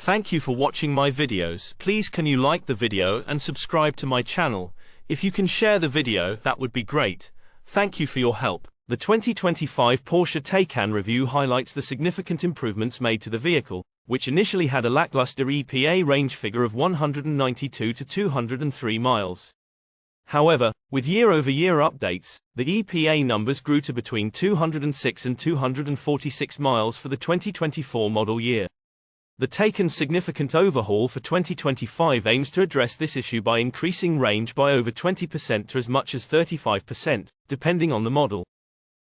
Thank you for watching my videos. Please can you like the video and subscribe to my channel. If you can share the video, that would be great. Thank you for your help. The 2025 Porsche Taycan review highlights the significant improvements made to the vehicle, which initially had a lackluster EPA range figure of 192 to 203 miles. However, with year-over-year updates, the EPA numbers grew to between 206 and 246 miles for the 2024 model year. The Taycan's significant overhaul for 2025 aims to address this issue by increasing range by over 20% to as much as 35%, depending on the model.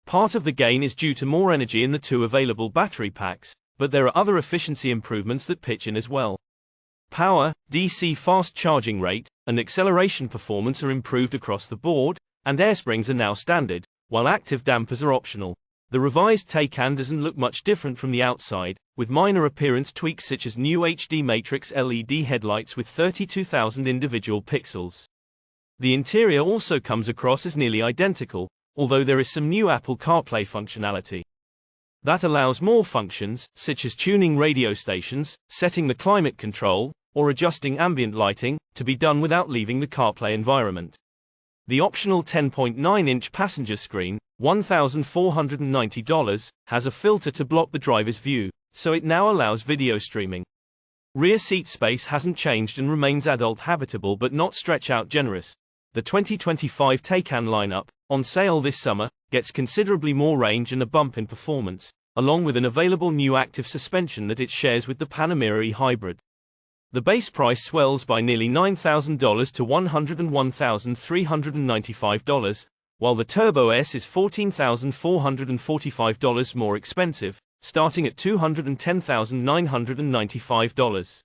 Part of the gain is due to more energy in the two available battery packs, but there are other efficiency improvements that pitch in as well. Power, DC fast charging rate, and acceleration performance are improved across the board, and air springs are now standard, while active dampers are optional. The revised Taycan doesn't look much different from the outside, with minor appearance tweaks such as new HD matrix LED headlights with 32,000 individual pixels. The interior also comes across as nearly identical, although there is some new Apple CarPlay functionality that allows more functions, such as tuning radio stations, setting the climate control, or adjusting ambient lighting, to be done without leaving the CarPlay environment. The optional 10.9-inch passenger screen, $1,490, has a filter to block the driver's view, so it now allows video streaming. Rear seat space hasn't changed and remains adult habitable but not stretch out generous. The 2025 Taycan lineup, on sale this summer, gets considerably more range and a bump in performance, along with an available new active suspension that it shares with the Panamera e-Hybrid. The base price swells by nearly $9,000 to $101,395, while the Turbo S is $14,445 more expensive, starting at $210,995.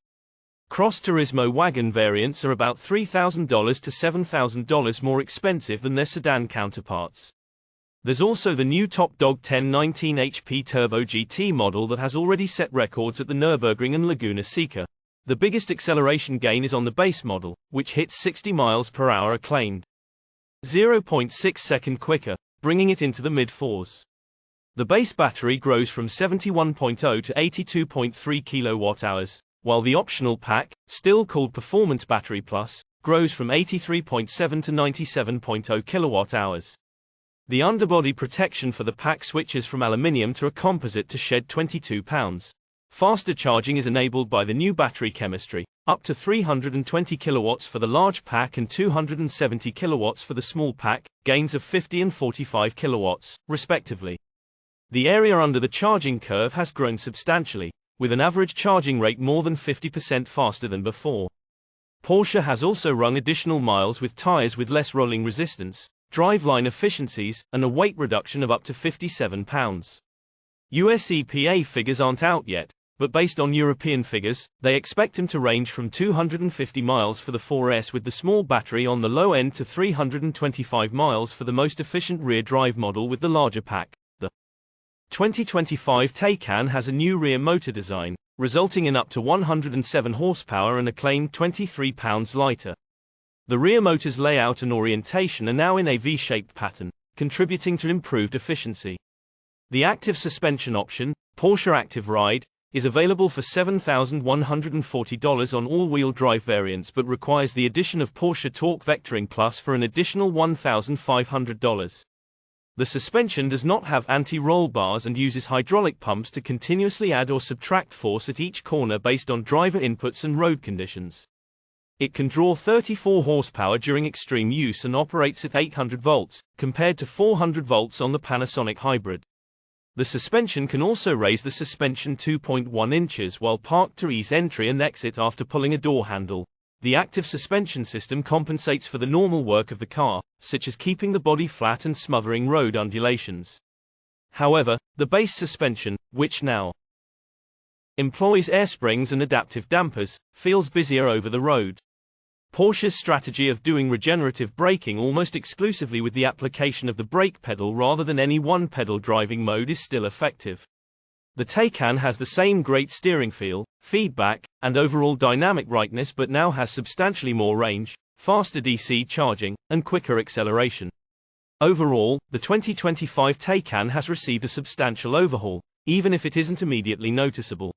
Cross Turismo wagon variants are about $3,000 to $7,000 more expensive than their sedan counterparts. There's also the new Top Dog 1019 HP Turbo GT model that has already set records at the Nürburgring and Laguna Seca. The biggest acceleration gain is on the base model, which hits 60 miles per hour acclaimed 0.6 second quicker, bringing it into the mid-4s. The base battery grows from 71.0 to 82.3 kilowatt-hours, while the optional pack, still called Performance Battery Plus, grows from 83.7 to 97.0 kilowatt-hours. The underbody protection for the pack switches from aluminium to a composite to shed 22 pounds. Faster charging is enabled by the new battery chemistry, up to 320 kilowatts for the large pack and 270 kilowatts for the small pack, gains of 50 and 45 kilowatts, respectively. The area under the charging curve has grown substantially, with an average charging rate more than 50% faster than before. Porsche has also run additional miles with tires with less rolling resistance, driveline efficiencies, and a weight reduction of up to 57 pounds. US EPA figures aren't out yet, but based on European figures, they expect him to range from 250 miles for the 4S with the small battery on the low end to 325 miles for the most efficient rear-drive model with the larger pack. The 2025 Taycan has a new rear motor design, resulting in up to 107 horsepower and a claimed 23 pounds lighter. The rear motor's layout and orientation are now in a V-shaped pattern, contributing to improved efficiency. The active suspension option, Porsche Active Ride, is available for $7,140 on all-wheel drive variants but requires the addition of Porsche Torque Vectoring Plus for an additional $1,500. The suspension does not have anti-roll bars and uses hydraulic pumps to continuously add or subtract force at each corner based on driver inputs and road conditions. It can draw 34 horsepower during extreme use and operates at 800 volts, compared to 400 volts on the Panasonic Hybrid. The suspension can also raise the suspension 2.1 inches while parked to ease entry and exit after pulling a door handle. The active suspension system compensates for the normal work of the car, such as keeping the body flat and smothering road undulations. However, the base suspension, which now employs air springs and adaptive dampers, feels busier over the road. Porsche's strategy of doing regenerative braking almost exclusively with the application of the brake pedal rather than any one-pedal driving mode is still effective. The Taycan has the same great steering feel, feedback, and overall dynamic rightness but now has substantially more range, faster DC charging, and quicker acceleration. Overall, the 2025 Taycan has received a substantial overhaul, even if it isn't immediately noticeable.